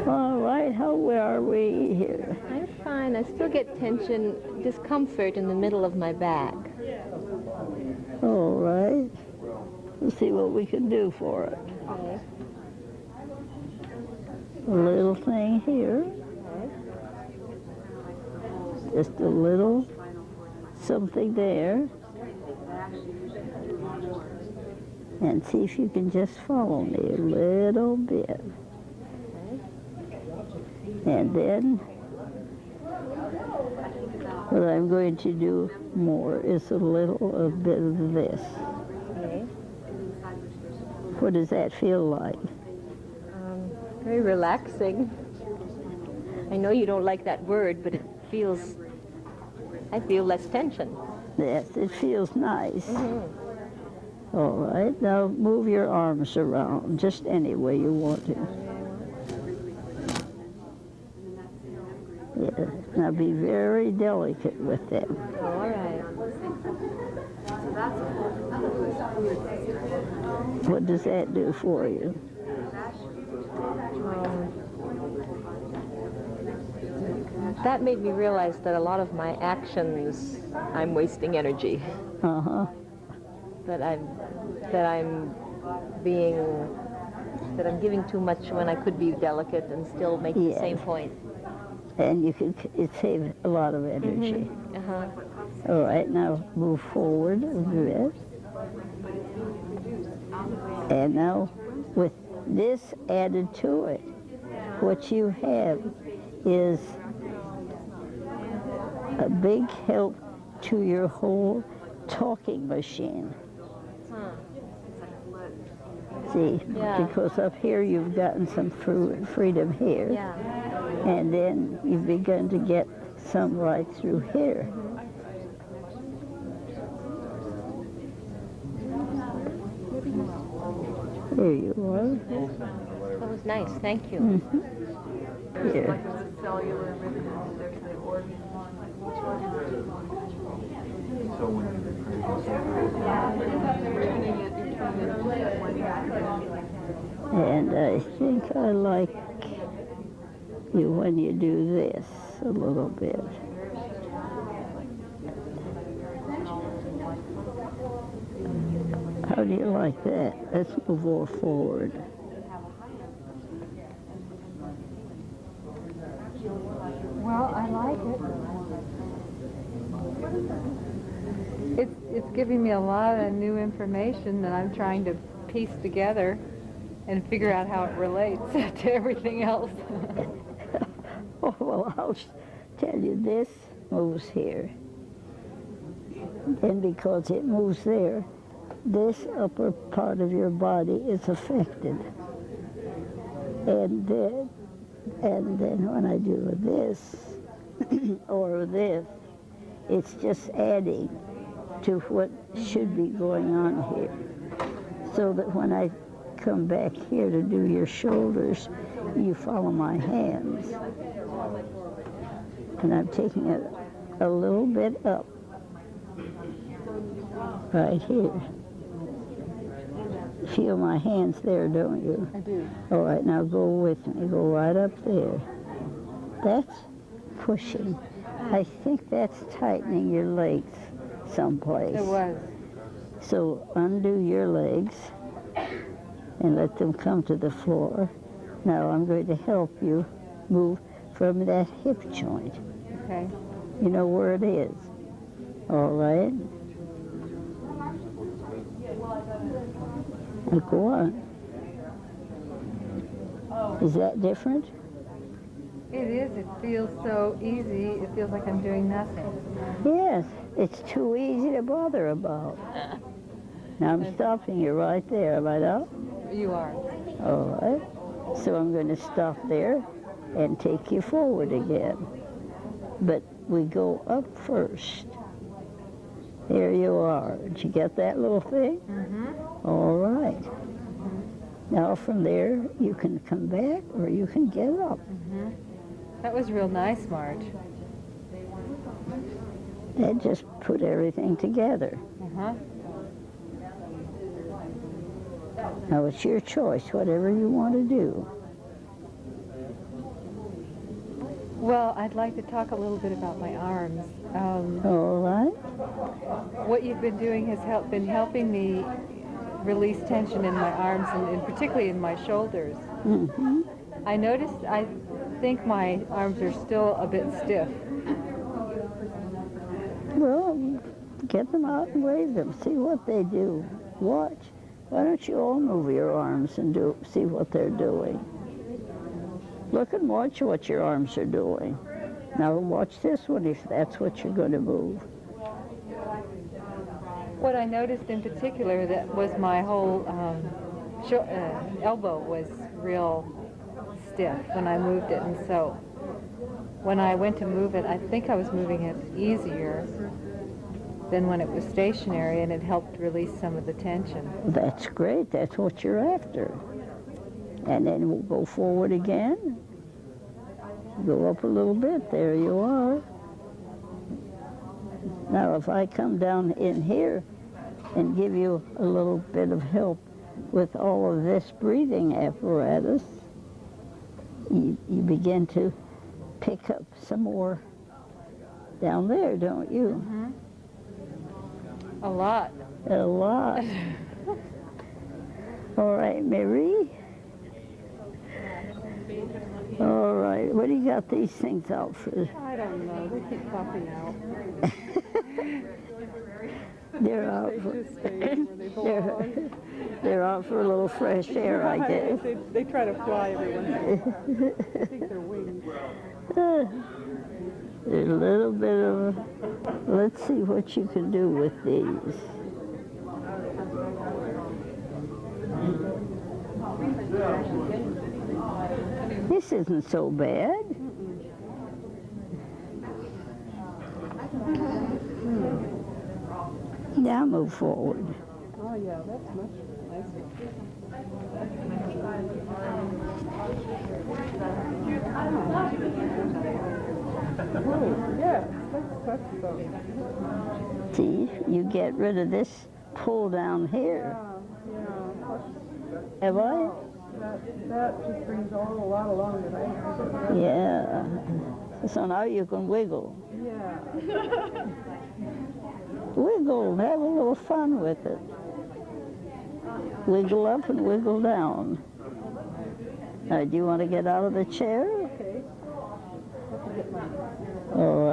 All right, where are we here? I'm fine. I still get tension, discomfort in the middle of my back. All right. Let's see what we can do for it. Okay. A little thing here. Okay. Just a little something there. And see if you can just follow me a little bit. And then what I'm going to do more is a bit of this. Okay. What does that feel like? Very relaxing. I know you don't like that word, but I feel less tension. Yes, it feels nice. Mm-hmm. All right, now move your arms around, just any way you want to. Yeah, now be very delicate with them. All right. What does that do for you? That made me realize that a lot of my actions, I'm wasting energy. Uh-huh. That I'm giving too much when I could be delicate and still make the same point. And it saves a lot of energy. Mm-hmm. Uh-huh. All right, now move forward a bit. And now with this added to it, what you have is a big help to your whole talking machine. See, because up here you've gotten some freedom here. Yeah. And then you've begun to get some right through here. There you are. That was nice, thank you. Mm-hmm. Here. And I think I like you when you do this a little bit. How do you like that? Let's move more forward. Well, I like it. It's giving me a lot of new information that I'm trying to piece together and figure out how it relates to everything else. Oh, well, I'll tell you, this moves here. And because it moves there, this upper part of your body is affected. And then when I do this or this, it's just adding to what should be going on here. So that when I come back here to do your shoulders, you follow my hands. And I'm taking it a little bit up, right here. Feel my hands there, don't you? I do. All right, now go with me. Go right up there. That's pushing. I think that's tightening your legs someplace. It was. So undo your legs and let them come to the floor. Now I'm going to help you move from that hip joint. Okay. You know where it is. All right? Now go on. Is that different? It is. It feels so easy. It feels like I'm doing nothing. Yes, it's too easy to bother about. Now I'm stopping you right there, am I not? You are. All right. So I'm going to stop there and take you forward again. But we go up first. There you are. Did you get that little thing? Mm-hmm. All right. Now from there, you can come back or you can get up. Mm-hmm. That was real nice, Marge. That just put everything together. Uh-huh. Now it's your choice, whatever you want to do. Well, I'd like to talk a little bit about my arms. All right. What you've been doing has been helping me release tension in my arms and particularly in my shoulders. Mm-hmm. I think my arms are still a bit stiff. Well, get them out and wave them. See what they do. Watch. Why don't you all move your arms and see what they're doing? Look and watch what your arms are doing. Now watch this one if that's what you're going to move. What I noticed in particular that was my whole elbow was real stiff when I moved it, and so when I went to move it, I think I was moving it easier than when it was stationary, and it helped release some of the tension. That's great. That's what you're after. And then we'll go forward again. Go up a little bit. There you are. Now, if I come down in here and give you a little bit of help with all of this breathing apparatus, you begin to pick up some more down there, don't you? Mm-hmm. A lot. A lot. All right, Marie. All right, what do you got these things out for? I don't know. They keep popping out. They're out they're out for a little fresh air, I guess. They try to fly every once in a while. I think they're wings. There's a little bit of, let's see what you can do with these. This isn't so bad. Now move forward. Oh yeah, that's much nicer. Oh, yeah, that's See, you get rid of this pull down here. yeah. Have I? That just brings a lot along that I Yeah. So now you can wiggle. Yeah. Wiggle, have a little fun with it. Wiggle up and wiggle down. Now, do you want to get out of the chair? Okay. All